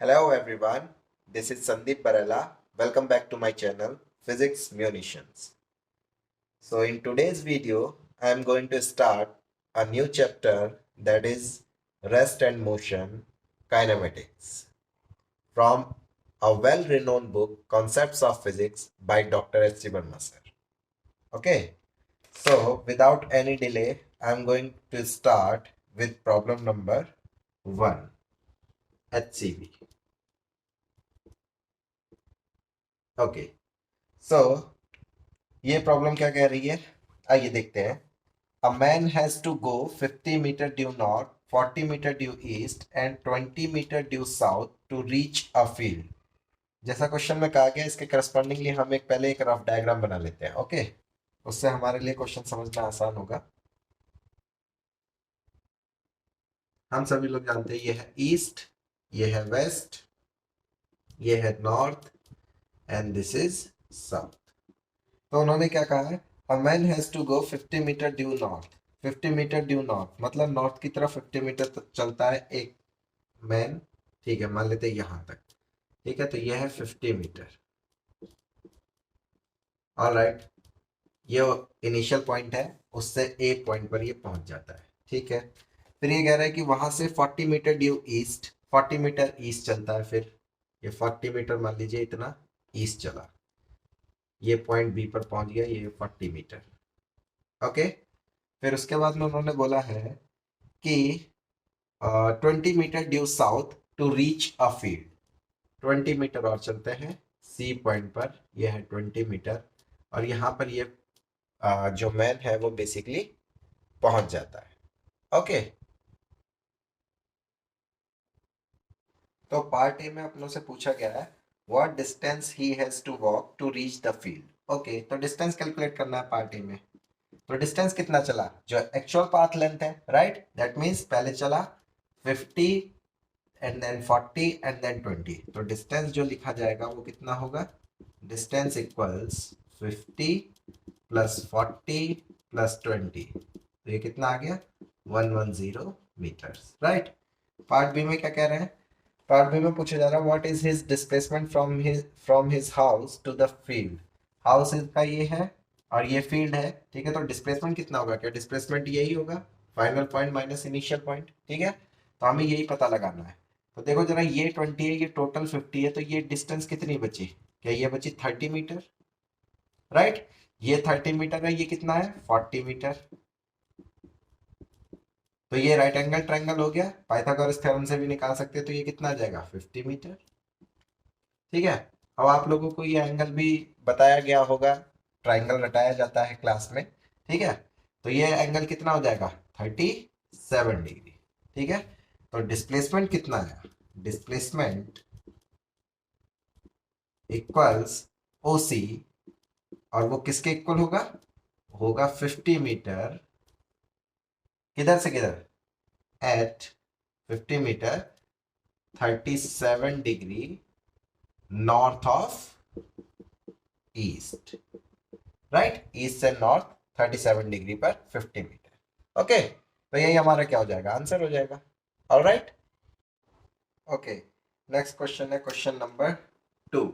Hello everyone, this is Sandeep Barela. Welcome back to my channel Physics Munitions. So in today's video, I am going to start a new chapter that is Rest and Motion Kinematics from a well-renowned book Concepts of Physics by Dr. H.C. Verma sir. Okay, so without any delay, I am going to start with problem number 1, HCV. Okay, so ये problem क्या कह रही है आइए देखते हैं a man has to go 50 metre due north 40 metre due east and 20 metre due south to reach a field जैसा question में कहा गया इसके करस्पॉन्डिंगली हम एक पहले एक रफ डायग्राम बना लेते हैं ओके उससे हमारे लिए क्वेश्चन समझना आसान होगा हम सभी लोग जानते हैं ये है ईस्ट ये है वेस्ट ये है north and this is south तो उन्होंने क्या कहा है a man has to go 50 metre due north 50 metre due north मतलब नॉर्थ की तरफ 50 मीटर तक चलता है एक मैन ठीक है मान लेते हैं यहाँ तक ठीक है तो यह है 50 मीटर ऑलराइट ये इनिशियल पॉइंट है उससे एक पॉइंट पर ये पहुंच जाता है ठीक है फिर ये कह रहा है कि वहां से 40 metre due east 40 metre east चलता है फिर ये 40 मीटर मान लीजिए इतना ईस्ट चला ये पॉइंट बी पर पहुंच गया ये 40 मीटर ओके फिर उसके बाद में उन्होंने बोला है कि 20 metre due south to reach a field 20 metre और चलते हैं सी पॉइंट पर यह है 20 मीटर और यहाँ पर ये जो मैन है वो बेसिकली पहुंच जाता है ओके तो पार्ट ए में अपनों से पूछा गया है what distance he has to walk to reach the field okay तो डिस्टेंस कैलकुलेट करना है पार्ट ए में तो डिस्टेंस कितना चला जो एक्चुअल पाथ लेंथ है राइट दैट मीन्स पहले चला 50 एंड देन 40 एंड देन 20 तो डिस्टेंस जो लिखा जाएगा वो कितना होगा डिस्टेंस इक्वल्स 50 प्लस 40 प्लस 20 तो ये कितना आ गया 110 मीटर्स राइट पार्ट बी में क्या कह रहे हैं पार्ट बी में पूछा जा रहा है what is his displacement from his house to the field house का ये है और ये फील्ड है ठीक है तो डिस्प्लेसमेंट कितना होगा क्या डिस्प्लेसमेंट यही होगा final point minus initial point ठीक है तो हमें यही पता लगाना है तो देखो जरा ये 20 है ये टोटल 50 है तो ये डिस्टेंस कितनी बची क्या ये बची 30 मीटर राइट ये 30 मीटर है ये कितना है 40 मीटर तो ये राइट एंगल ट्रायंगल हो गया पाइथागोरस थ्योरम से भी निकाल सकते हैं तो ये कितना आ जाएगा 50 मीटर ठीक है अब आप लोगों को ये एंगल भी बताया गया होगा ट्रायंगल रटाया जाता है क्लास में ठीक है तो ये एंगल कितना हो जाएगा 37 डिग्री ठीक है तो डिस्प्लेसमेंट कितना आया डिस्प्लेसमेंट इक्वल्स ओसी और वो किसके इक्वल होगा होगा 50 मीटर किधर से किधर at 50 metre 37 degree north of east right east से नॉर्थ 37 डिग्री पर 50 मीटर ओके तो यही हमारा क्या हो जाएगा आंसर हो जाएगा ऑलराइट ओके नेक्स्ट क्वेश्चन है क्वेश्चन नंबर 2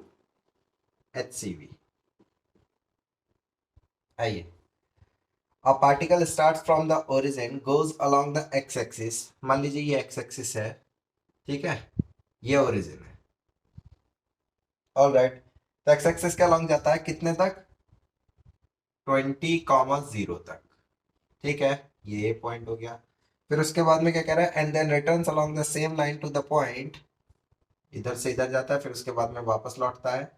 HCV आइए A particle starts from the origin goes along the x axis मान लीजिए ये x axis है ठीक है ये origin है ऑलराइट तो x axis के along जाता है कितने तक 20,0 तक ठीक है ये पॉइंट हो गया फिर उसके बाद में क्या कह रहा है and then returns along the same line to the point इधर से इधर जाता है फिर उसके बाद में वापस लौटता है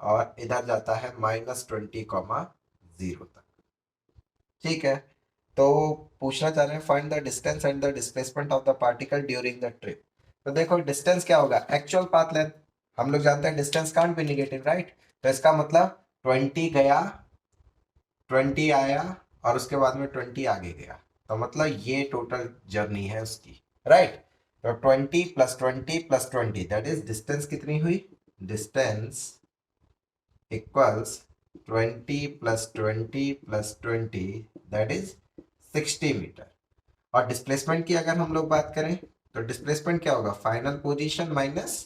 और इधर जाता है -20,0 तक ठीक है तो पूछना चाह रहे हैं find the distance and the displacement of the particle during the trip तो देखो डिस्टेंस क्या होगा एक्चुअल पाथ लेंथ हम लोग जानते हैं distance can't be negative right तो इसका मतलब 20 गया 20 आया और उसके बाद में 20 आगे गया तो मतलब ये टोटल जर्नी है उसकी राइट तो 20 plus 20 plus 20 that is distance कितनी हुई distance equals 20 plus 20 plus 20 that is 60 metre और डिस्प्लेसमेंट की अगर हम लोग बात करें तो डिस्प्लेसमेंट क्या होगा final position minus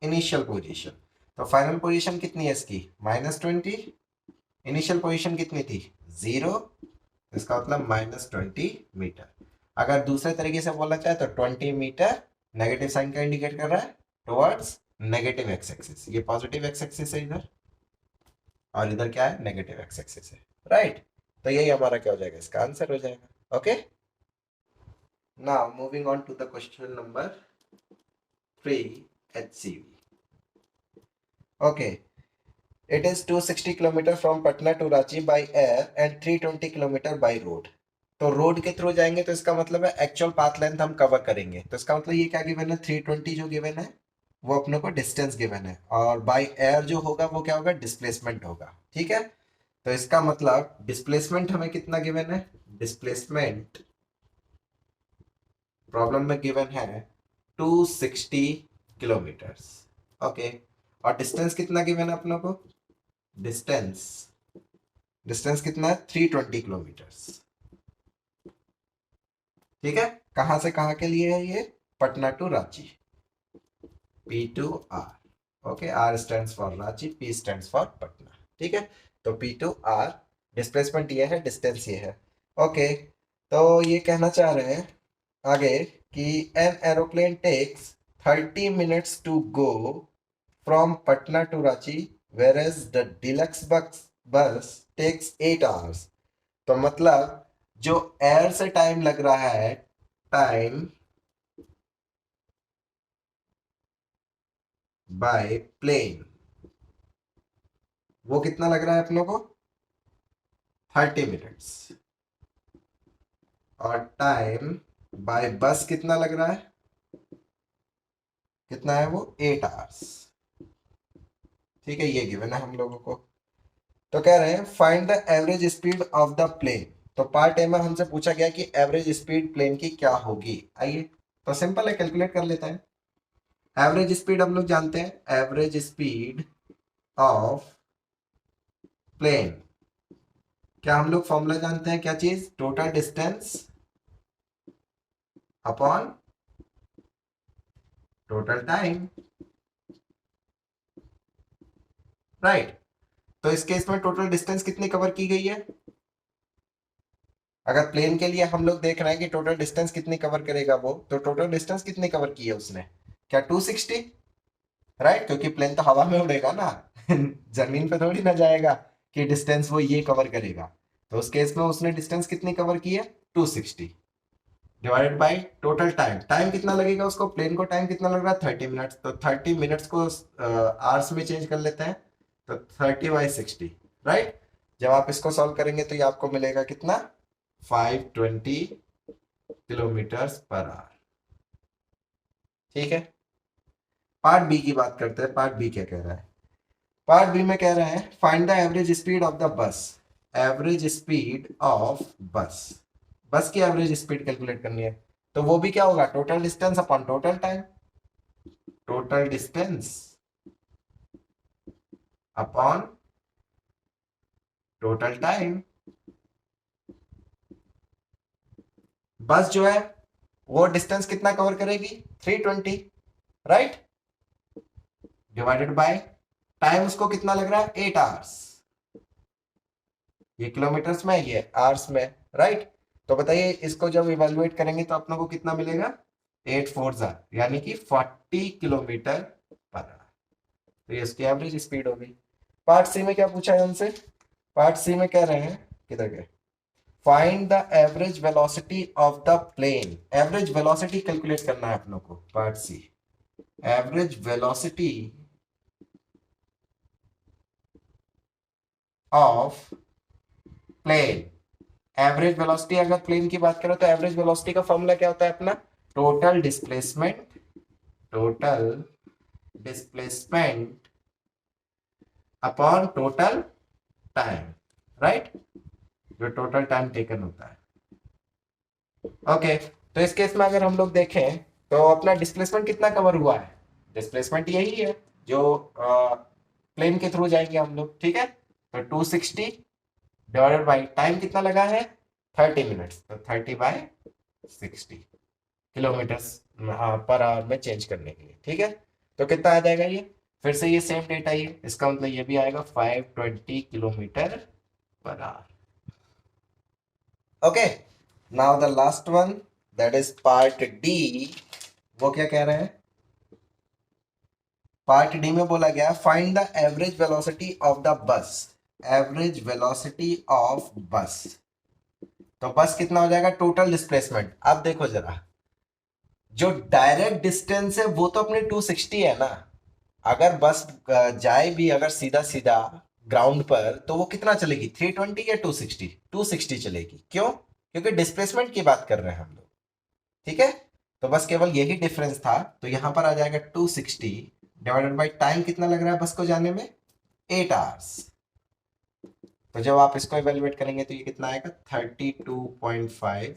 initial position. तो फाइनल पोजीशन कितनी है इसकी -20, इनिशियल पोजीशन कितनी थी 0, इसका मतलब -20 मीटर। अगर दूसरे तरीके से बोलना चाहे तो 20 मीटर नेगेटिव साइन का इंडिकेट कर रहा है टुवर्ड्स नेगेटिव एक्स एक्सिस, ये पॉजिटिव एक्स एक्सिस है इधर, और इधर क्या है नेगेटिव एक्स एक्सिस है, राइट। तो यही हमारा क्या हो जाएगा, इसका आंसर हो जाएगा। Okay, now moving on to the question number 3 HCV। Okay, it is 260 kilometre from Patna to Ranchi by air and 320 kilometre by road. तो रोड के थ्रू जाएंगे तो इसका मतलब है एक्चुअल पाथ लेंथ हम कवर करेंगे, तो इसका मतलब ये क्या गिवन है 320 जो गिवन है वो अपने को डिस्टेंस गिवन है, और बाय एयर जो होगा वो क्या होगा डिस्प्लेसमेंट होगा, ठीक है। तो इसका मतलब डिस्प्लेसमेंट हमें कितना गिवन है, डिस्प्लेसमेंट प्रॉब्लम में गिवन है 260 किलोमीटर्स। ओके, और डिस्टेंस कितना गिवन है अपनों को, डिस्टेंस डिस्टेंस कितना है 320 किलोमीटर्स, ठीक है। कहां से कहां के लिए है ये, Patna to Ranchi, P2R। Okay, R stands for Ranchi, P stands for Patna, ठीक है। तो P2R डिस्प्लेसमेंट ये है, डिस्टेंस ये है। ओके, तो ये कहना चाह रहे हैं आगे कि an aeroplane takes 30 minutes to go from Patna to Ranchi whereas the deluxe bus takes 8 hours। तो मतलब जो एयर से टाइम लग रहा है, टाइम बाय प्लेन, वो कितना लग रहा है अपनों को 30 मिनट्स, और टाइम बाय बस कितना लग रहा है, कितना है वो 8 आवर्स, ठीक है। ये गिवन है हम लोगों को। तो कह रहे हैं find the average speed of the plane. तो पार्ट ए में हमसे पूछा गया कि एवरेज स्पीड प्लेन की क्या होगी। आइए, तो सिंपल है, कैलकुलेट कर लेते हैं। एवरेज स्पीड हम लोग जानते हैं, एवरेज स्पीड ऑफ प्लेन, क्या हम लोग फॉर्मूला जानते हैं, क्या चीज, total distance upon total time, right. तो इस केस में टोटल डिस्टेंस कितनी कवर की गई है, अगर प्लेन के लिए हम लोग देख रहे हैं कि टोटल डिस्टेंस कितनी कवर करेगा वो, तो टोटल डिस्टेंस कितनी कवर की है उसने, क्या 260, राइट, क्योंकि प्लेन तो हवा में उड़ेगा ना जमीन पे थोड़ी ना जाएगा कि डिस्टेंस वो ये कवर करेगा। तो उस केस में उसने डिस्टेंस कितनी कवर की है 260 divided by total time, time कितना लगेगा उसको, प्लेन को टाइम कितना लग रहा है 30 मिनट्स, तो 30 मिनट्स को आवर्स में चेंज कर लेते हैं, तो 30/60, राइट। जब आप इसको सॉल्व करेंगे तो ये आपको मिलेगा कितना 520 किलोमीटर पर आवर, ठीक है। पार्ट बी की बात करते हैं, पार्ट बी क्या कह रहा है। पार्ट बी में कह रहे हैं find the average speed of the bus, average speed of बस, बस की एवरेज स्पीड कैलकुलेट करनी है। तो वो भी क्या होगा, total distance upon total time, total distance upon total time. बस जो है वो डिस्टेंस कितना कवर करेगी 320, राइट, डिवाइडेड बाय टाइम उसको कितना लग रहा है 8 आवर्स, ये किलोमीटर्स में, ये आवर्स में, राइट। तो बताइए इसको जब इवेलुएट करेंगे तो अपनों को कितना मिलेगा 8 4 यानी कि 40 किलोमीटर पर आवर। तो ये इसकी एवरेज स्पीड होगी। पार्ट सी में क्या पूछा है हमसे, पार्ट सी में कह रहे हैं, किधर गए, find the average velocity of the plane, average velocity calculate करना है अपनों को। Part C, average velocity of plane, average velocity अगर प्लेन की बात करें तो एवरेज वेलोसिटी का फॉर्मूला क्या होता है अपना, total displacement, total displacement upon total time, right, जो टोटल टाइम टेकन होता है। ओके, तो इस केस में अगर हम लोग देखें तो अपना डिस्प्लेसमेंट कितना कवर हुआ है, डिस्प्लेसमेंट यही है जो प्लेन के थ्रू जाएंगे हम लोग, ठीक है। तो 260 डिवाइडेड बाई टाइम कितना लगा है 30 मिनट्स, तो 30/60 किलोमीटर पर आवर में चेंज करने के लिए, ठीक है। तो कितना आ जाएगा ये, फिर से ये सेम डेटा, ये इसका मतलब ये भी आएगा 520 kilometre per hour. Okay, now the last one, that is part D. वो क्या कह रहे हैं, पार्ट डी में बोला गया find the average velocity of the bus, average velocity of बस। तो बस कितना हो जाएगा, टोटल डिस्प्लेसमेंट। अब देखो जरा, जो डायरेक्ट डिस्टेंस है वो तो अपने 260 है ना। अगर बस जाए भी अगर सीधा सीधा ग्राउंड पर, तो वो कितना चलेगी, 320 या 260, 260 चलेगी। क्यों, क्योंकि डिस्प्लेसमेंट की बात कर रहे हैं हम लोग। ठीक है, तो बस केवल यही डिफरेंस था, तो यहां पर आ जाएगा 260 डिवाइडेड बाई टाइम कितना लग रहा है बस को जाने में, 8 आवर्स। तो जब आप इसको इवेलुएट करेंगे तो ये कितना आएगा, 32.5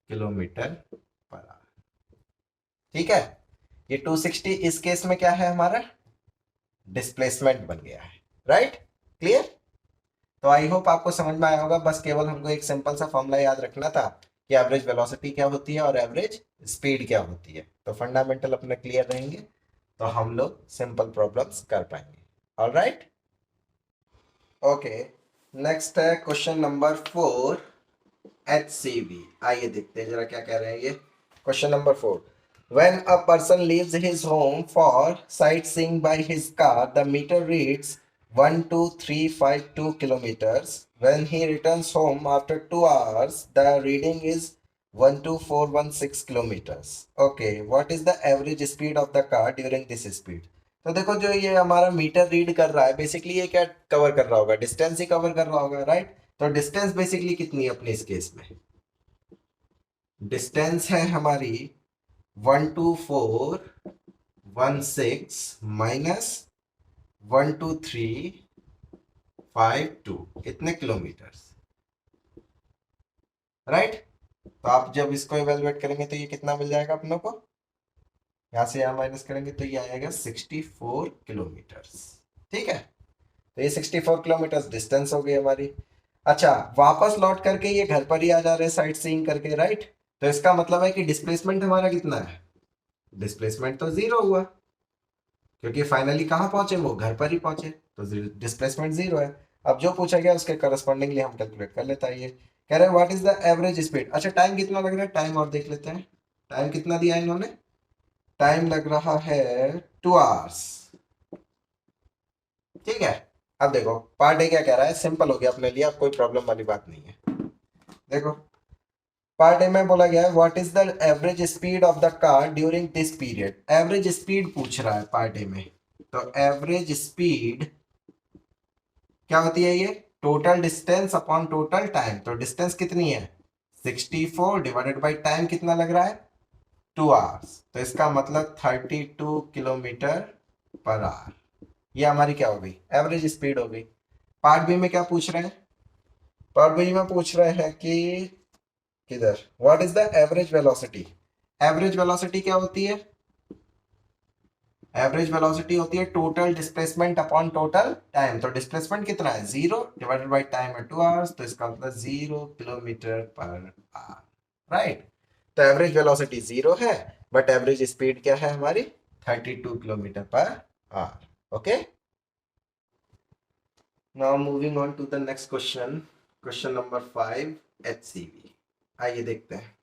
किलोमीटर पर आवर। ठीक है, ये 260 इस केस में क्या है हमारा, डिस्प्लेसमेंट बन गया है। Right, clear. तो आई होप आपको समझ में आया होगा, बस केवल हमको एक सिंपल सा फॉर्मूला याद रखना था कि एवरेज वेलोसिटी क्या होती है और एवरेज स्पीड क्या होती है। तो फंडामेंटल अपने क्लियर रहेंगे तो हम लोग सिंपल प्रॉब्लम्स कर पाएंगे। ऑलराइट, ओके, नेक्स्ट है क्वेश्चन नंबर 4, HCV। आइए देखते हैं जरा क्या कह रहे हैं ये। Question number 4, when a person leaves his home for sightseeing by his car, the meter reads 12352 kilometers. When he returns home after 2 hours, the reading is 12416 kilometers. Okay, what is the average speed of the car during this speed? तो देखो, जो ये हमारा metre read कर रहा है, basically ये क्या कवर कर रहा होगा, डिस्टेंस ही कवर कर रहा होगा। राइट, तो डिस्टेंस बेसिकली कितनी है अपने इस केस में, डिस्टेंस है हमारी 12416 माइनस 12352, कितने किलोमीटर्स। राइट, तो आप जब इसको इवेलुएट करेंगे तो ये कितना मिल जाएगा अपनों को, यहां से यहां माइनस करेंगे तो ये आएगा 64 किलोमीटर्स। ठीक है, तो ये 64 किलोमीटर डिस्टेंस हो गई हमारी। अच्छा, वापस लौट करके ये घर पर ही आ जा रहे हैं साइट सीइंग करके। राइट, तो इसका मतलब है कि डिस्प्लेसमेंट हमारा कितना है, डिस्प्लेसमेंट तो जीरो हुआ, क्योंकि फाइनली कहाँ पहुंचे, वो घर पर ही पहुंचे, तो डिस्प्लेसमेंट जीरो है। अब जो पूछा गया उसके करस्पॉन्डिंगली हम कैलकुलेट कर लेता है। ये कह रहे हैं what is the average speed. अच्छा, टाइम कितना लग रहा है, टाइम और देख लेते हैं, टाइम कितना दिया है इन्होंने, टाइम लग रहा है 2 आवर्स। ठीक है, अब देखो पार्ट ए क्या कह रहा है, सिंपल हो गया अपने लिए, अब कोई प्रॉब्लम वाली बात नहीं है। देखो, पार्ट ए में बोला गया है what is the average speed of the car during this period. Average speed पूछ रहा है पार्ट ए में, तो एवरेज स्पीड क्या होती है, ये total distance upon total time. तो डिस्टेंस कितनी है, 64 डिवाइडेड बाई टाइम कितना लग रहा है, 2 आवर्स। तो इसका मतलब 32 किलोमीटर पर आवर। ये हमारी क्या हो गई, एवरेज स्पीड हो गई। पार्ट बी में क्या पूछ रहे हैं, पार्ट बी में पूछ रहे हैं कि किधर, what is the average velocity. Average velocity क्या होती है, एवरेज वेलोसिटी होती है total displacement upon total time. तो डिस्प्लेसमेंट कितना है, 0 डिवाइडेड बाई टाइम है 2 आवर्स, तो इसका मतलब 0 किलोमीटर पर आवर। राइट, तो एवरेज वेलोसिटी 0 है, बट एवरेज स्पीड क्या है हमारी, 32 kilometre per hour. Okay, now moving on to the next question, question number 5, HCV। आइए देखते हैं।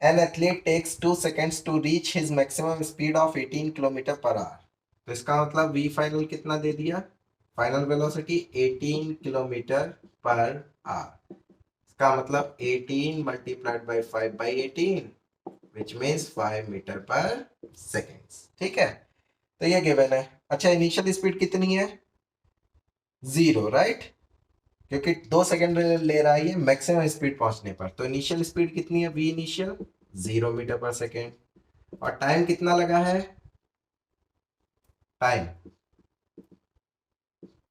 An athlete takes 2 seconds to reach his maximum speed of 18 kilometre per hour. तो इसका मतलब वी फाइनल कितना दे दिया, final velocity 18 kilometre per hour. इसका मतलब 18 multiplied by 5 by 18 which means 5 metre per seconds. ठीक है, तो ये गिवन है। अच्छा, इनिशियल स्पीड कितनी है, 0। राइट, क्योंकि 2 सेकंड ले रहा है ये मैक्सिमम स्पीड पहुंचने पर, तो इनिशियल स्पीड कितनी है, v initial 0 metre per second. और टाइम कितना लगा है, टाइम,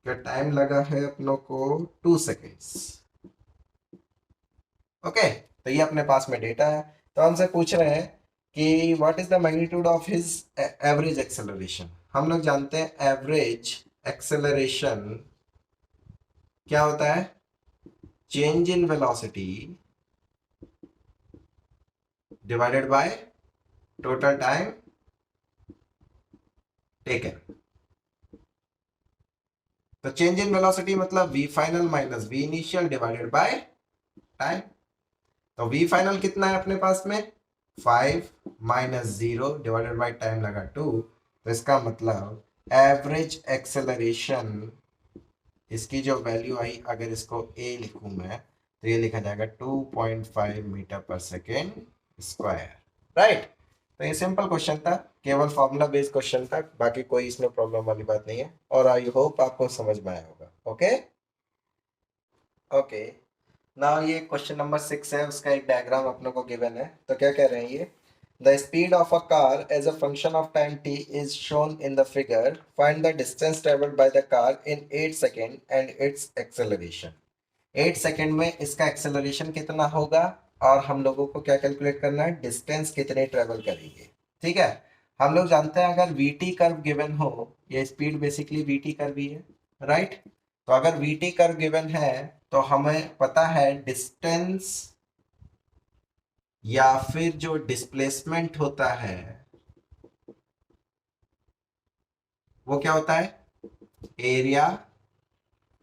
क्या टाइम लगा है अपनों को 2 सेकेंड्स। ओके, तो ये अपने पास में डेटा है। तो हमसे पूछ रहे हैं कि what is the magnitude of his average acceleration. हम लोग जानते हैं एवरेज एक्सेलरेशन क्या होता है, change in velocity divided by total time ठीक है, तो चेंज इन वेलोसिटी मतलब V final minus V initial divided by time. तो वी फाइनल कितना है अपने पास में 5 माइनस 0 डिवाइडेड बाय टाइम लगा 2। तो इसका मतलब एवरेज एक्सेलरेशन, इसकी जो वैल्यू आई अगर इसको ए लिखूं मैं तो ये लिखा जाएगा 2.5 metre per second square. Right. तो ये सिंपल क्वेश्चन था, केवल फॉर्मूला बेस्ड क्वेश्चन था, बाकी कोई इसमें प्रॉब्लम वाली बात नहीं है, और आई होप आपको समझ में आया होगा। ओके ओके, नाउ ये क्वेश्चन नंबर 6 है, उसका एक डायग्राम अपनों को गिवन है। तो क्या कह रहे हैं ये, the speed of a car as a function of time t is shown in the figure, find the distance travelled by the car in 8 second and its acceleration. 8 second में इसका एक्सेलरेशन कितना होगा, और हम लोगों को क्या कैलकुलेट करना है, डिस्टेंस कितने ट्रेवल करेंगे। ठीक है, हम लोग जानते हैं अगर वी टी कर्व गिवन हो, ये speed basically V T curve ही है। राइट। तो अगर वी टी कर्व गिवन है तो हमें पता है डिस्टेंस या फिर जो डिस्प्लेसमेंट होता है वो क्या होता है, area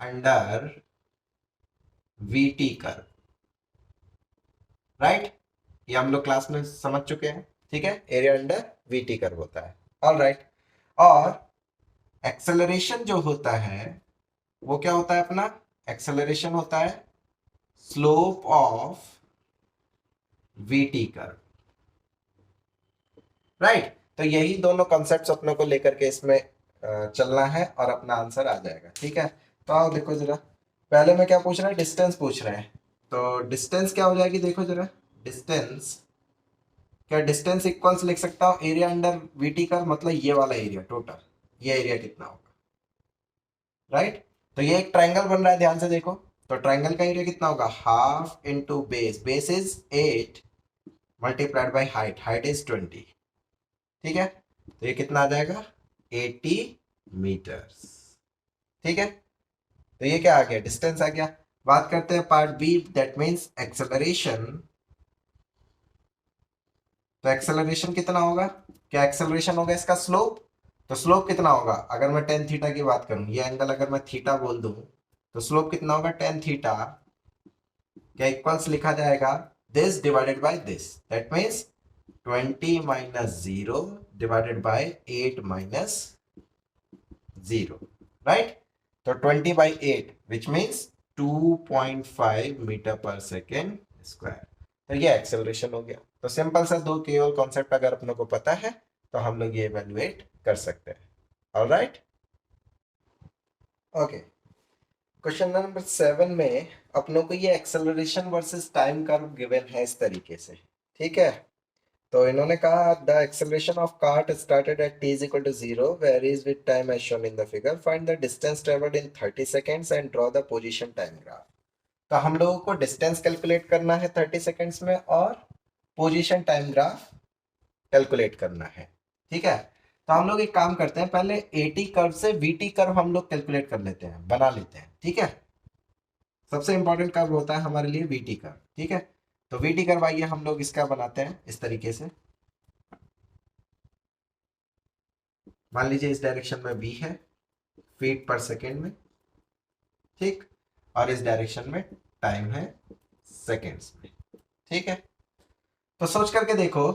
under we T curve. Right, ये हम लोग क्लास में समझ चुके हैं। ठीक है, area under we T curve होता है। All right. और एक्सेलरेशन जो होता है वो क्या होता है अपना, एक्सेलरेशन होता है slope of we T curve. Right. तो यही दोनों कॉन्सेप्ट्स अपने को लेकर के इसमें चलना है और अपना आंसर आ जाएगा। ठीक है, तो आओ देखो जरा, पहले में क्या पूछ रहा है, डिस्टेंस पूछ रहे हैं। तो डिस्टेंस क्या हो जाएगी, देखो जरा, डिस्टेंस, क्या डिस्टेंस इक्वल्स लिख सकता हूँ एरिया अंडर वीटी का, मतलब ये वाला एरिया टोटल, ये एरिया कितना होगा। राइट। तो ये एक ट्रायंगल बन रहा है, ध्यान से देखो। तो ट्रायंगल का एरिया कितना होगा, half into base, base is 8 multiplied by height, height is 20। ठीक है, तो ये कितना आ जाएगा, 80 मीटर्स। ठीक है, तो ये क्या आ गया, डिस्टेंस आ गया। बात करते हैं part B, that means acceleration. तो एक्सेलरेशन कितना होगा, क्या एक्सेलरेशन होगा इसका स्लोप। तो स्लोप कितना होगा, अगर मैं टेन थीटा की बात करूं, ये एंगल अगर मैं थीटा बोल दूं, तो स्लोप कितना होगा टेन थीटा, क्या इक्वल्स लिखा जाएगा this divided by this, that means 20 minus 0 divided by 8 minus 0। Right. तो 20 by 8 which means 2.5 metre per second square. तो ये एक्सेलरेशन हो गया। तो सिंपल सा दो केवल कॉन्सेप्ट अगर अपनों को पता है तो हम लोग ये इवेल्युएट कर सकते हैं। Alright, okay. क्वेश्चन नंबर 7 में अपनों को ये acceleration versus time curve given है इस तरीके से। ठीक है, तो इन्होंने कहा the acceleration of cart started at t is equal to 0 varies with time as shown in the figure, find the distance traveled in 30 seconds and draw the position time graph। तो हम लोगों को डिस्टेंस कैलकुलेट करना है 30 seconds में और position time graph calculate करना है। ठीक है, तो हम लोग एक काम करते हैं, पहले एटी कर्व से वीटी कर्व हम लोग कैलकुलेट कर लेते हैं, बना लेते हैं। ठीक है, सबसे इंपॉर्टेंट कर्व होता है हमारे लिए वीटी कर्व। ठीक है, तो वीटी कर्व आइए हम लोग इसका बनाते हैं इस तरीके से। मान लीजिए इस डायरेक्शन में v है फीट पर सेकेंड में, ठीक, और इस डायरेक्शन में टाइम है सेकेंड्स में। ठीक है, तो सोच करके देखो,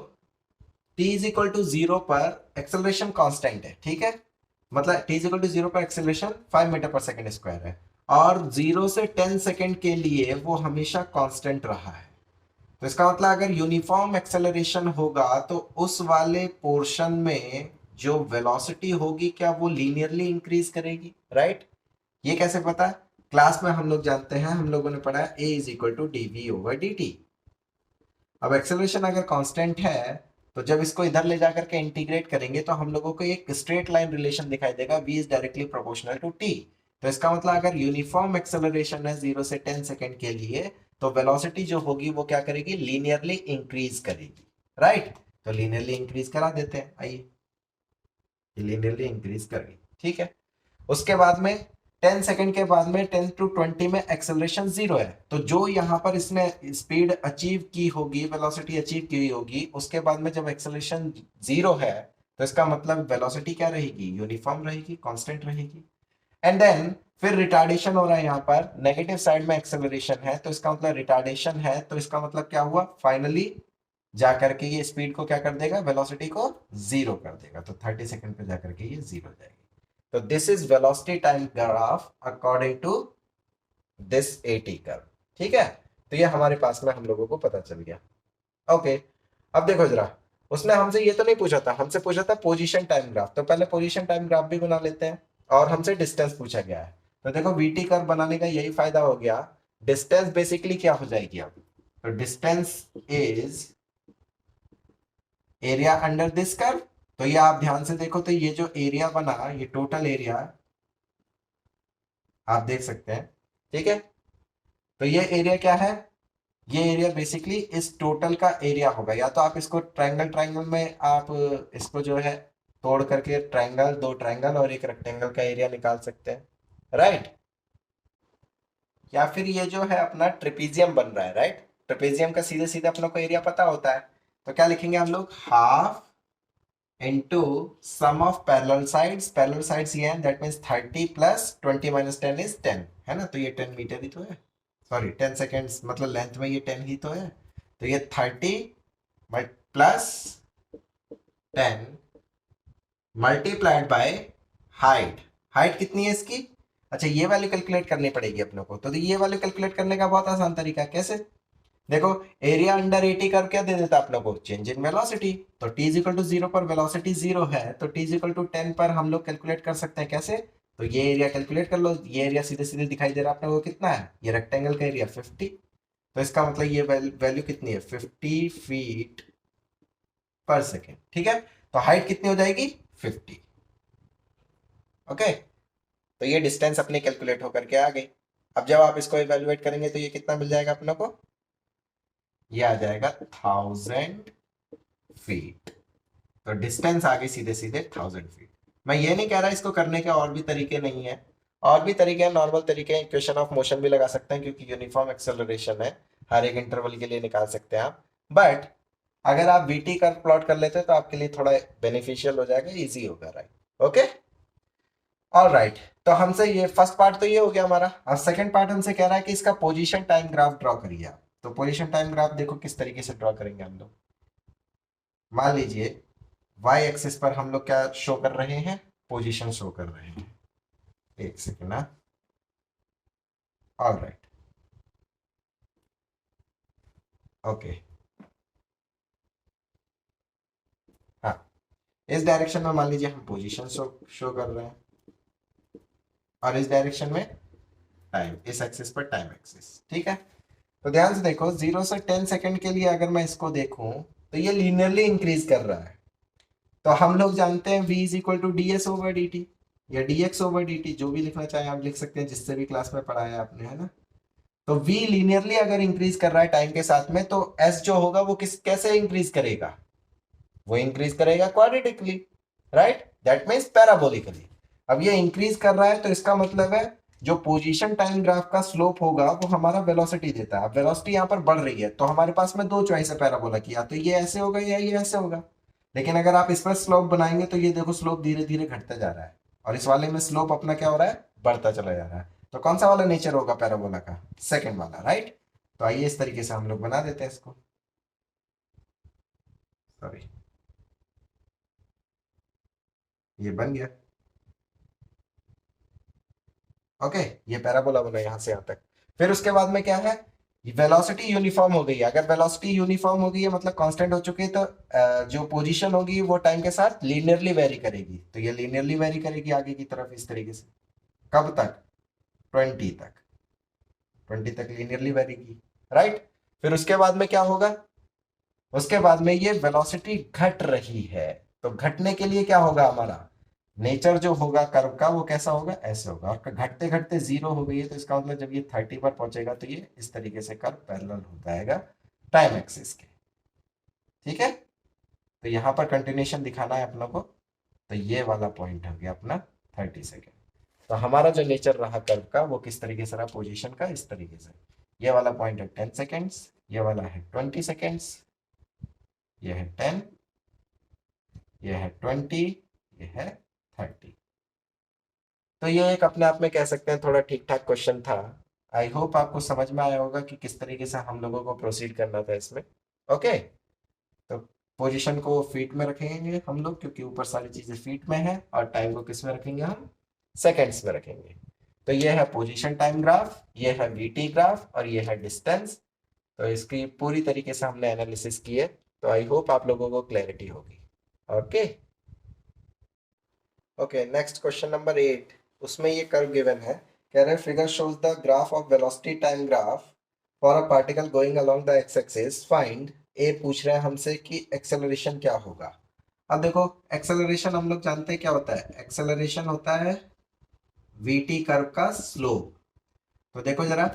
t इज इक्वल टू 0 पर एक्सेलरेशन कांस्टेंट है। ठीक है, मतलब t इज इक्वल टू 0 पर acceleration 5 metre per second square है, और 0 से 10 सेकेंड के लिए वो हमेशा कांस्टेंट रहा है। तो इसका मतलब अगर यूनिफॉर्म एक्सेलरेशन होगा तो उस वाले पोर्शन में जो वेलोसिटी होगी क्या वो लीनियरली इंक्रीज करेगी। राइट। ये कैसे पता, क्लास में हम लोग जानते हैं, हम लोगों ने पढ़ा है a is equal to D V over D T. अब एक्सेलरेशन अगर कांस्टेंट है तो जब इसको इधर ले जाकर के इंटीग्रेट करेंगे तो हम लोगों को एक स्ट्रेट लाइन रिलेशन दिखाई देगा, v is directly proportional to t। तो इसका मतलब अगर यूनिफॉर्म एक्सेलरेशन है 0 से 10 सेकेंड के लिए तो वेलोसिटी जो होगी वो क्या करेगी, लीनियरली इंक्रीज करेगी। राइट, तो लीनियरली इंक्रीज करा देते हैं, आइए लीनियरली इंक्रीज कर गई। ठीक है, उसके बाद में 10 सेकंड के बाद में 10 टू 20 में एक्सेलरेशन 0 है, तो जो यहाँ पर इसने स्पीड अचीव की होगी, वेलोसिटी अचीव की होगी, उसके बाद में जब एक्सेलरेशन 0 है तो इसका मतलब वेलोसिटी क्या रहेगी, यूनिफॉर्म रहेगी, कांस्टेंट रहेगी। एंड देन फिर रिटार्डेशन हो रहा है यहाँ पर, नेगेटिव साइड में एक्सेलरेशन है, तो इसका मतलब रिटार्डेशन है, तो इसका मतलब क्या हुआ, फाइनली जाकर के ये स्पीड को क्या कर देगा, वेलोसिटी को जीरो कर देगा, तो 30 सेकंड पे जाकर के ये जीरो हो जाएगी। तो this is velocity time graph according to this AT curve. ठीक है, तो ये हमारे पास में हम लोगों को पता चल गया। ओके, अब देखो जरा, उसने हमसे ये तो नहीं पूछा था, हमसे पूछा था पोजीशन टाइम ग्राफ, तो पहले पोजीशन टाइम ग्राफ भी बना लेते हैं, और हमसे डिस्टेंस पूछा गया है। तो देखो वीटी कर्व बनाने का यही फायदा हो गया, डिस्टेंस बेसिकली क्या हो जाएगी अब, तो distance is area under this curve. तो ये आप ध्यान से देखो, तो ये जो एरिया बना, ये टोटल एरिया आप देख सकते हैं। ठीक है, तो ये एरिया क्या है, ये एरिया बेसिकली इस टोटल का एरिया होगा, या तो आप इसको ट्रायंगल ट्रायंगल में आप इसको जो है तोड़ करके ट्रायंगल, दो ट्रायंगल और एक रेक्टेंगल का एरिया निकाल सकते हैं, राइट। या फिर ये जो है अपना ट्रेपेजियम बन रहा है, राइट, ट्रेपेजियम का सीधे सीधे अपने को एरिया पता होता है, तो क्या लिखेंगे हम लोग, half into sum of parallel sides ये है, that means 30 plus 20 minus 10 is 10, है ना, तो ये 10 मीटर ही तो है, सॉरी 10 सेकेंड्स, मतलब लेंथ में ये 10 ही तो है, तो ये 30 plus 10 multiplied by height. Height कितनी है इसकी, अच्छा ये वैल्यू कैलकुलेट करनी पड़ेगी अपने को, तो ये वैल्यू कैलकुलेट करने का बहुत आसान तरीका है, कैसे, देखो एरिया अंडर 80 कर क्या दे देता अपने को, चेंज इन वेलोसिटी, तो t इज इक्वल टू 0 पर वेलोसिटी 0 है, तो t इज इक्वल टू 10 पर हम लोग कैलकुलेट कर सकते हैं, कैसे, तो ये एरिया कैलकुलेट कर लो, ये एरिया सीधे सीधे दिखाई दे रहा है अपने को कितना है, ये रेक्टेंगल का एरिया 50, तो इसका मतलब ये वैल्यू कितनी है, 50 फीट पर सेकेंड। ठीक है, तो हाइट कितनी हो जाएगी, 50। ओके, तो ये डिस्टेंस अपनी कैलकुलेट होकर के आ गई। अब जब आप इसको इवेल्युएट करेंगे तो ये कितना मिल जाएगा अपने को, ये आ जाएगा 1000 फीट, तो डिस्टेंस आ गई सीधे सीधे 1000 फीट। मैं ये नहीं कह रहा इसको करने के और भी तरीके नहीं है, और भी तरीके हैं, नॉर्मल तरीके हैं, इक्वेशन ऑफ मोशन भी लगा सकते हैं, क्योंकि यूनिफॉर्म एक्सेलरेशन है, हर एक इंटरवल के लिए निकाल सकते हैं आप, बट अगर आप वीटी कर्व प्लॉट कर लेते हैं तो आपके लिए थोड़ा बेनिफिशियल हो जाएगा, इजी होगा, राइट। ओके, ऑल राइट, तो हमसे ये फर्स्ट पार्ट तो ये हो गया हमारा। अब सेकंड पार्ट हमसे कह रहा है कि इसका पोजीशन टाइम ग्राफ ड्रॉ करिए आप। तो पोजीशन टाइम ग्राफ देखो किस तरीके से ड्रॉ करेंगे हम लोग। मान लीजिए वाई एक्सिस पर हम लोग क्या शो कर रहे हैं, पोजीशन शो कर रहे हैं, एक सेकेंड ना, ऑल राइट, ओके, हाँ, इस डायरेक्शन में मान लीजिए हम पोजीशन शो कर रहे हैं, और इस डायरेक्शन में टाइम, इस एक्सिस पर टाइम एक्सिस। ठीक है, तो ध्यान से देखो, 0 से 10 सेकंड के लिए अगर मैं इसको देखूं तो ये लीनियरली इंक्रीज कर रहा है, तो हम लोग जानते हैं v is equal to D S over D T, या D X over D T, जो भी लिखना चाहें आप लिख सकते हैं, जिससे भी क्लास में पढ़ाया आपने, है ना। तो v लीनियरली अगर इंक्रीज कर रहा है टाइम के साथ में, तो s जो होगा वो किस कैसे इंक्रीज करेगा, वो इंक्रीज करेगा क्वाड्रेटिकली, राइट, दैट मीन्स पैराबोलिकली। अब ये इंक्रीज कर रहा है, तो इसका मतलब है जो पोजीशन टाइम ग्राफ का स्लोप होगा वो हमारा वेलोसिटी देता है। अब वेलोसिटी यहाँ पर बढ़ रही है, तो हमारे पास में दो चॉइस है पैराबोला की, या तो ये ऐसे होगा या ये ऐसे होगा, लेकिन अगर आप इस पर स्लोप बनाएंगे तो ये देखो स्लोप धीरे धीरे घटता जा रहा है, और इस वाले में स्लोप अपना क्या हो रहा है, बढ़ता चला जा रहा है। तो कौन सा वाला नेचर होगा पैराबोला का, सेकंड वाला, राइट। तो आइए इस तरीके से हम लोग बना देते हैं इसको, सॉरी, ये बन गया। ओके, ये पैराबोला बना यहाँ से यहाँ तक। फिर उसके बाद में क्या है, वेलोसिटी यूनिफॉर्म हो गई है, अगर वेलोसिटी यूनिफॉर्म हो गई है मतलब कांस्टेंट हो चुकी है, तो जो पोजीशन होगी वो टाइम के साथ लीनियरली वेरी करेगी, तो ये लीनियरली वेरी करेगी आगे की तरफ इस तरीके से, कब तक, 20 तक, 20 तक लीनियरली वेरी की, राइट। फिर उसके बाद में क्या होगा, उसके बाद में ये वेलोसिटी घट रही है, तो घटने के लिए क्या होगा हमारा, नेचर जो होगा कर्व का वो कैसा होगा, ऐसे होगा, और घटते घटते जीरो हो गई है, तो इसका मतलब जब ये 30 पर पहुंचेगा तो ये इस तरीके से कर्व पैरेलल हो जाएगा टाइम एक्सिस के। ठीक है, तो यहाँ पर कंटिन्यूशन दिखाना है अपनों को, तो ये वाला पॉइंट हो गया अपना 30 सेकेंड। तो हमारा जो नेचर रहा कर्व का वो किस तरीके से रहा, पोजिशन का इस तरीके से, ये वाला पॉइंट है 10 सेकेंड्स, ये वाला है 20 सेकेंड्स, ये है 10, ये है 20, ये है 30। तो ये एक अपने आप में कह सकते हैं थोड़ा ठीक ठाक क्वेश्चन था। आई होप आपको समझ में आया होगा कि किस तरीके से हम लोगों को प्रोसीड करना था इसमें। ओके, तो पोजीशन को फीट में रखेंगे हम लोग, क्योंकि ऊपर सारी चीजें फीट में है, और टाइम को किस में रखेंगे हम, सेकेंड्स में रखेंगे। तो ये है पोजीशन टाइम ग्राफ, ये है वीटी ग्राफ, और ये है डिस्टेंस। तो इसकी पूरी तरीके से हमने एनालिसिस की है। तो आई होप आप लोगों को क्लैरिटी होगी। Okay okay, next question number 8। उसमें ये कर्व गिवन है, कह रहे हैं figure shows the graph of velocity time graph for a particle going along the X axis, find. A पूछ रहे हैं हमसे कि एक्सेलरेशन क्या होगा। अब देखो, एक्सेलरेशन हम लोग जानते हैं क्या होता है। एक्सेलरेशन होता है वीटी कर्व का स्लोप। तो देखो जरा,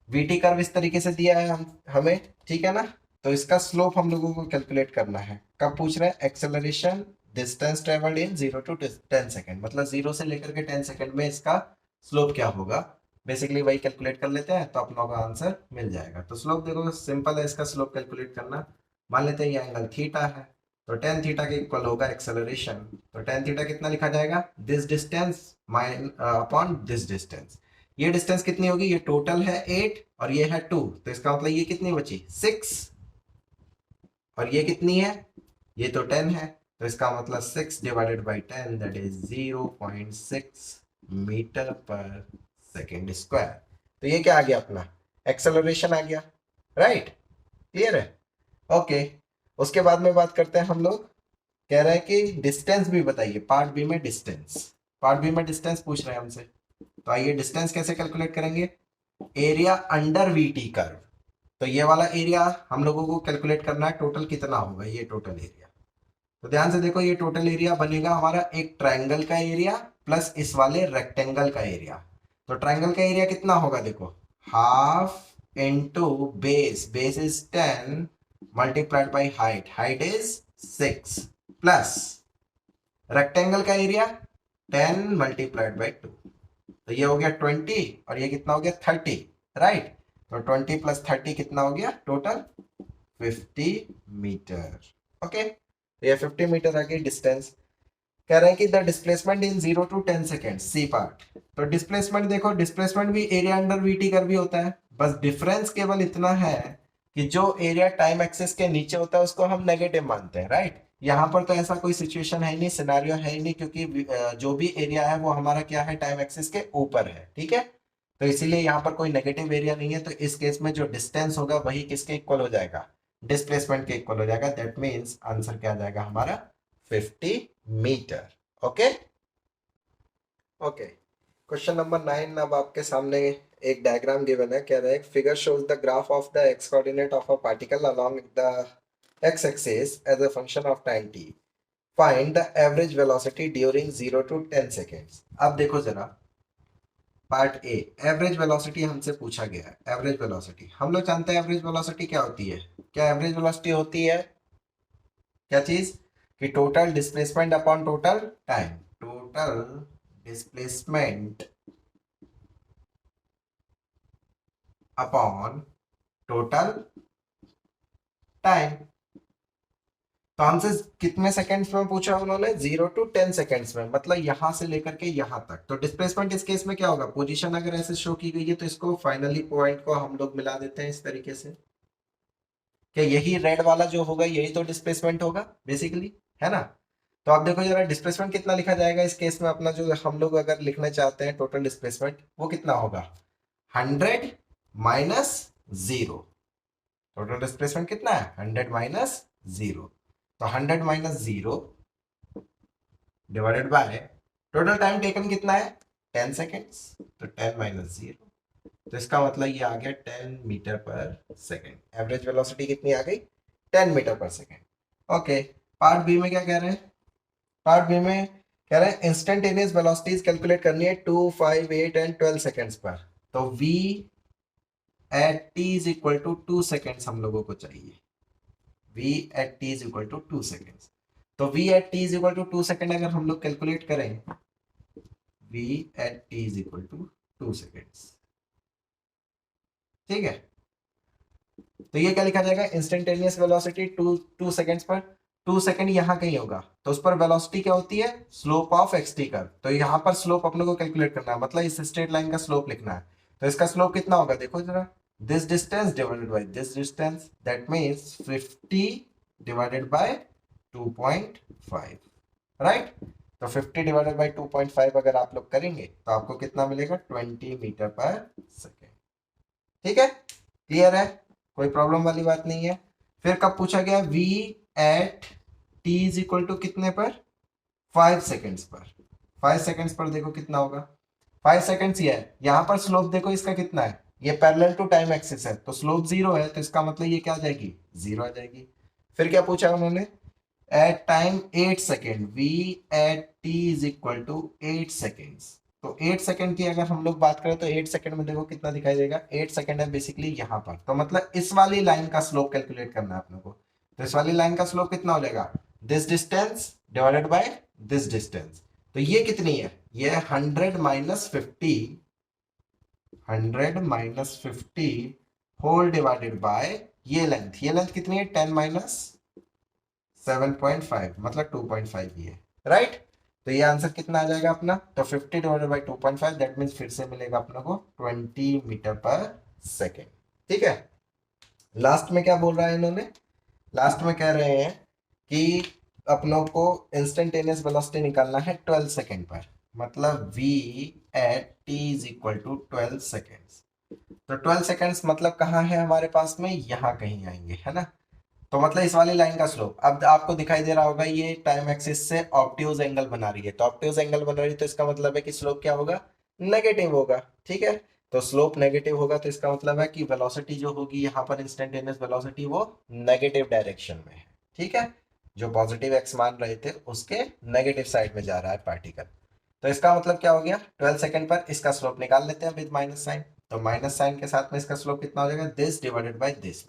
वीटी कर्व इस तरीके से दिया है हम हमें, ठीक है ना। तो इसका स्लोप हम लोगों को कैलकुलेट करना है। कब पूछ रहे हैं, acceleration distance travelled in 0 to 10 second, मतलब 0 से लेकर के 10 सेकेंड में इसका स्लोप क्या होगा। बेसिकली वही कैलकुलेट कर लेते हैं तो अपना का आंसर मिल जाएगा। तो स्लोप देखो सिंपल है, इसका स्लोप कैलकुलेट करना। मान लेते हैं ये एंगल थीटा है, तो टेन थीटा के इक्वल होगा एक्सेलरेशन। तो टेन थीटा कितना लिखा जाएगा, this distance mine upon this distance. ये डिस्टेंस कितनी होगी, ये टोटल है 8 और ये है 2, तो इसका मतलब ये कितनी बची 6, और ये कितनी है, ये तो 10 है। तो इसका मतलब 6 divided by 10, that is 0.6 metre per second square. तो ये क्या आ गया अपना, एक्सेलरेशन आ गया। राइट, क्लियर है। ओके, उसके बाद में बात करते हैं हम लोग। कह रहे हैं कि डिस्टेंस भी बताइए, पार्ट बी में डिस्टेंस। पार्ट बी में डिस्टेंस पूछ रहे हैं हमसे। तो आइए डिस्टेंस कैसे कैलकुलेट करेंगे, एरिया अंडर वीटी कर्व। तो ये वाला एरिया हम लोगों को कैलकुलेट करना है, टोटल कितना होगा ये टोटल एरिया। तो ध्यान से देखो, ये टोटल एरिया बनेगा हमारा एक ट्रायंगल का एरिया प्लस इस वाले रेक्टेंगल का एरिया। तो ट्रायंगल का एरिया कितना होगा, देखो half into base, base is 10 multiplied by height, height is 6, plus rectangle का एरिया 10 मल्टीप्लाइड बाई 2। तो ये हो गया 20 और ये कितना हो गया 30। राइट, तो 20 प्लस 30 कितना हो गया टोटल 50 मीटर। ओके, तो ये 50 मीटर आ गई डिस्टेंस। कह रहे हैं कि the displacement in 0 to 10 second, C part. तो डिस्प्लेसमेंट देखो, डिस्प्लेसमेंट भी एरिया अंडर वीटी कर भी होता है, बस डिफरेंस केवल इतना है कि जो एरिया टाइम एक्सिस के नीचे होता है उसको हम नेगेटिव मानते हैं। राइट, यहाँ पर तो ऐसा कोई सिचुएशन है ही नहीं, सिनेरियो है ही नहीं, क्योंकि जो भी एरिया है वो हमारा क्या है, टाइम एक्सिस के ऊपर है। ठीक है, तो इसीलिए यहाँ पर कोई नेगेटिव एरिया नहीं है। तो इस केस में जो डिस्टेंस होगा वही किसके इक्वल हो जाएगा, डिस्प्लेसमेंट के इक्वल हो जाएगा। दैट मीन्स आंसर क्या आ जाएगा हमारा 50 metre. Okay okay, question number 9 अब आपके सामने एक डायग्राम गिवन है। कह रहा है figure shows the graph of the X coordinate of a particle along the X axis as a function of time T, find the average velocity during 0 to 10 seconds. अब देखो जरा, पार्ट ए, एवरेज वेलोसिटी हमसे पूछा गया है। Average velocity हम लोग जानते हैं, एवरेज वेलोसिटी क्या होती है, क्या एवरेज वेलोसिटी होती है, क्या चीज, कि total displacement upon total time. Total displacement upon total time. तो हमसे कितने सेकंड्स में पूछा उन्होंने, 0 to 10 सेकंड्स में, मतलब यहां से लेकर के यहां तक। तो डिस्प्लेसमेंट इस केस में क्या होगा, पोजीशन अगर ऐसे शो की गई है तो इसको फाइनली पॉइंट को हम लोग मिला देते हैं इस तरीके से। क्या यही रेड वाला जो होगा यही तो डिस्प्लेसमेंट होगा बेसिकली, है ना। तो आप देखो जरा, डिस्प्लेसमेंट कितना लिखा जाएगा इस केस में अपना, जो हम लोग अगर लिखना चाहते हैं टोटल डिस्प्लेसमेंट, वो कितना होगा, 100 - 0। टोटल डिस्प्लेसमेंट कितना है, 100 - 0। तो 100 - 0 divided by total time taken कितना है, 10 सेकेंड्स। तो 10 - 0, तो इसका मतलब ये आ गया 10 metre per second. Average velocity कितनी आ गई, 10 metre per second. Okay, part B में क्या कह रहे हैं, पार्ट बी में कह रहे हैं इंस्टेंटेनियस वेलोसिटीज कैलकुलेट करनी है 2, 5, 8 एंड 12 सेकेंड्स पर। तो v at t is equal to 2 seconds हम लोगों को चाहिए। v at t is equal to 2 seconds. तो v at t is equal to 2 second अगर हम लोग कैलकुलेट करें, v at t is equal to 2 seconds. ठीक है, तो ये क्या लिखा जाएगा, इंस्टेंटेनियस वेलोसिटी 2 सेकेंड्स पर। 2 सेकंड यहाँ कहीं होगा, तो उस पर वेलोसिटी क्या होती है, स्लोप ऑफ एक्सटी कर्व। तो यहाँ पर स्लोप अपने को कैलकुलेट करना है, मतलब इस स्ट्रेट लाइन का स्लोप लिखना है। तो इसका स्लोप कितना होगा, देखो जरा, this distance divided by this distance, that means 50 divided by 2.5, right. तो 50 डिवाइडेड बाय 2.5 अगर आप लोग करेंगे तो आपको कितना मिलेगा, 20 मीटर पर सेकेंड। ठीक है, क्लियर है, कोई प्रॉब्लम वाली बात नहीं है। फिर कब पूछा गया, v at t is equal to कितने पर, 5 सेकेंड्स पर। 5 सेकेंड्स पर देखो कितना होगा, 5 सेकेंड्स ये है। यहाँ पर स्लोप देखो इसका कितना है, ये पैरेलल टू टाइम एक्सिस है, तो स्लोप 0 है, तो इसका मतलब ये क्या आ जाएगी, 0 आ जाएगी। फिर क्या पूछा उन्होंने, at time 8 second, v at t is equal to 8 seconds. तो 8 सेकंड की अगर हम लोग बात करें तो 8 सेकंड में देखो कितना दिखाई देगा, 8 सेकंड है बेसिकली यहाँ पर। तो मतलब इस वाली लाइन का स्लोप कैलकुलेट करना है अपने को। तो इस वाली लाइन का स्लोप कितना हो जाएगा, this distance divided by this distance. तो ये कितनी है, ये 100 minus 50, 100 minus 50 whole divided by ये लेंथ, ये लेंथ कितनी है, 10 माइनस 7.5, मतलब 2.5 ही है, राइट। तो ये आंसर कितना आ जाएगा अपना, तो 50 डिवाइडेड बाई 2.5, दैट मीन्स फिर से मिलेगा अपने को 20 मीटर पर सेकेंड। ठीक है, लास्ट में क्या बोल रहा है इन्होंने, लास्ट में कह रहे हैं कि अपनों को इंस्टेंटेनियस वेलोसिटी निकालना है 12 सेकेंड पर, मतलब v at t is equal to 12 seconds. तो 12 सेकेंड्स मतलब कहाँ है हमारे पास में, यहाँ कहीं आएंगे, है ना। तो मतलब इस वाली लाइन का स्लोप, अब आपको दिखाई दे रहा होगा ये टाइम एक्सिस से ऑब्ट्यूज एंगल बना रही है, तो ऑब्ट्यूज एंगल बना रही है तो इसका मतलब है कि स्लोप क्या होगा, नेगेटिव होगा। ठीक है, तो स्लोप नेगेटिव होगा तो इसका मतलब है कि वेलोसिटी जो होगी यहाँ पर इंस्टेंटेनियस वेलोसिटी वो नेगेटिव डायरेक्शन में है। ठीक है, जो पॉजिटिव एक्स मान रहे थे उसके नेगेटिव साइड में जा रहा है पार्टिकल। तो इसका मतलब क्या हो गया, 12 सेकंड पर इसका स्लोप निकाल लेते हैं विद माइनस साइन। तो माइनस साइन के साथ में इसका स्लोप कितना हो जाएगा, दिस डिवाइडेड बाय दिस।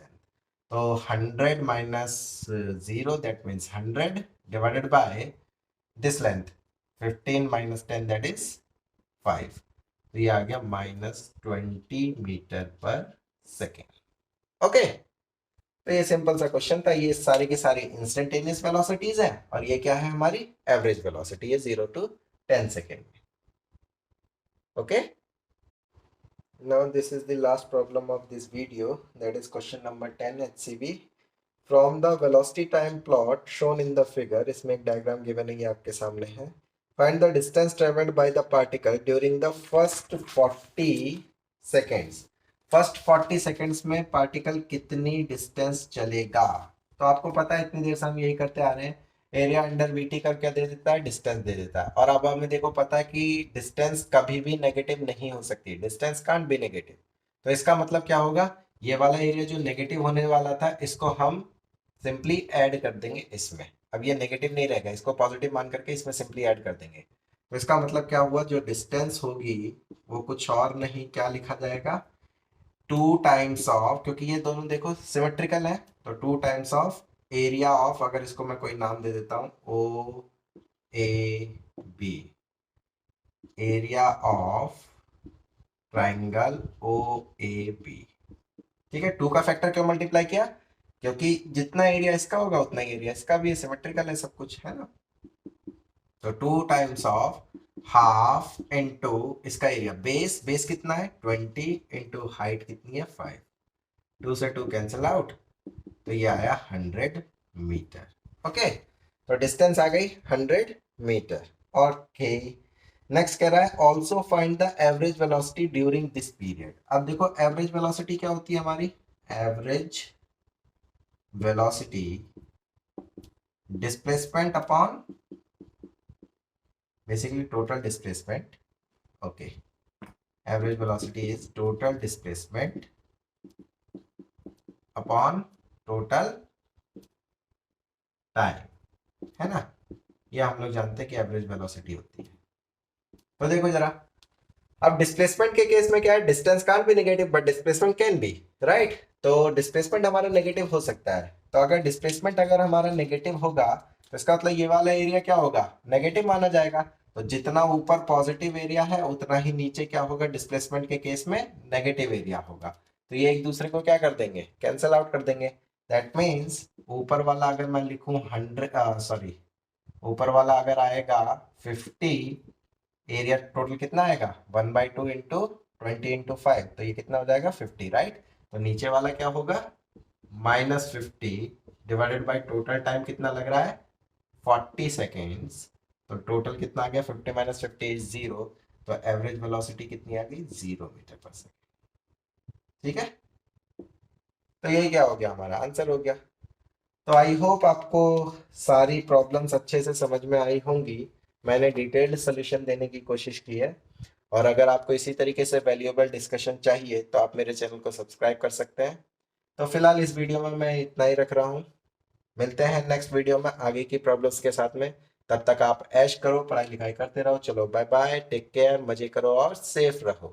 तो 100 minus 0 that means 100 divided by this length 15 minus 10 that is 5। तो ये आ गया -20 मीटर पर सेकेंड। ओके, तो ये सिंपल सा क्वेश्चन था। ये सारी की सारी इंस्टेंटेनियस वेलोसिटीज है और ये क्या है, हमारी एवरेज वेलोसिटी है 0 to 10 सेकेंड में। Okay, now this is the last problem of this video, that is question number 10 HCB. From the velocity time plot shown in the figure, इसमें एक डायग्राम गिवन है, ये आपके सामने है। Find the distance traveled by the particle during the first 40 seconds. First 40 seconds में particle कितनी distance चलेगा। तो आपको पता है इतनी देर से हम यही करते आ रहे हैं, एरिया अंडर वीटी का क्या दे देता है, डिस्टेंस दे देता है। और अब हमें देखो पता है कि डिस्टेंस कभी भी नेगेटिव नहीं हो सकती, डिस्टेंस कांट बी नेगेटिव। तो इसका मतलब क्या होगा, ये वाला एरिया जो नेगेटिव होने वाला था इसको हम सिंपली ऐड कर देंगे इसमें। अब ये नेगेटिव नहीं रहेगा, इसको पॉजिटिव मान करके इसमें सिंपली ऐड कर देंगे। तो इसका मतलब क्या हुआ, जो डिस्टेंस होगी वो कुछ और नहीं, क्या लिखा जाएगा, 2 टाइम्स ऑफ, क्योंकि ये दोनों देखो सिमेट्रिकल है, तो 2 टाइम्स ऑफ एरिया ऑफ, अगर इसको मैं कोई नाम दे देता हूं, O A B, area of triangle O A B. ठीक है, 2 का फैक्टर क्यों मल्टीप्लाई किया, क्योंकि जितना एरिया इसका होगा उतना ही एरिया इसका भी, सिमेट्रिकल है सब कुछ, है ना। तो 2 टाइम्स ऑफ हाफ इंटू इसका एरिया, बेस बेस कितना है 20 इंटू हाइट कितनी है 5, 2 से 2 कैंसिल आउट, तो ये आया 100 मीटर। ओके, तो डिस्टेंस आ गई 100 मीटर। और नेक्स्ट कह रहा है also find the average velocity during this period. अब देखो एवरेज वेलोसिटी क्या होती है हमारी, average velocity displacement upon basically total displacement. Okay, average velocity is total displacement upon total time, है ना। ये हम लोग जानते हैं कि एवरेज वेलोसिटी होती है। तो देखो जरा, अब डिस्प्लेसमेंट के केस में क्या है, distance can't be negative but displacement can be, right. तो डिस्प्लेसमेंट हमारा नेगेटिव हो सकता है, तो अगर डिस्प्लेसमेंट अगर हमारा नेगेटिव होगा तो इसका मतलब ये वाला एरिया क्या होगा, नेगेटिव माना जाएगा। तो जितना ऊपर पॉजिटिव एरिया है उतना ही नीचे क्या होगा, डिस्प्लेसमेंट के केस में नेगेटिव एरिया होगा। तो ये एक दूसरे को क्या कर देंगे, कैंसिल आउट कर देंगे। दैट मीन्स ऊपर वाला अगर मैं लिखूं 100, सॉरी, ऊपर वाला अगर आएगा 50, एरिया टोटल कितना आएगा 1/2 इंटू 20 इंटू 5, तो ये कितना हो जाएगा 50, राइट। तो नीचे वाला क्या होगा -50 डिवाइडेड बाई टोटल टाइम कितना लग रहा है 40 सेकेंड्स। तो टोटल कितना आ गया 50 माइनस 50 इज 0। तो एवरेज वेलोसिटी कितनी आ गई 0 मीटर पर सेकेंड। ठीक है, तो यही क्या हो गया हमारा आंसर हो गया। तो आई होप आपको सारी प्रॉब्लम्स अच्छे से समझ में आई होंगी। मैंने डिटेल्ड सोल्यूशन देने की कोशिश की है। और अगर आपको इसी तरीके से वैल्यूएबल डिस्कशन चाहिए तो आप मेरे चैनल को सब्सक्राइब कर सकते हैं। तो फिलहाल इस वीडियो में मैं इतना ही रख रहा हूँ। मिलते हैं नेक्स्ट वीडियो में आगे की प्रॉब्लम्स के साथ में। तब तक आप ऐश करो, पढ़ाई लिखाई करते रहो। चलो बाय बाय, टेक केयर, मजे करो और सेफ रहो।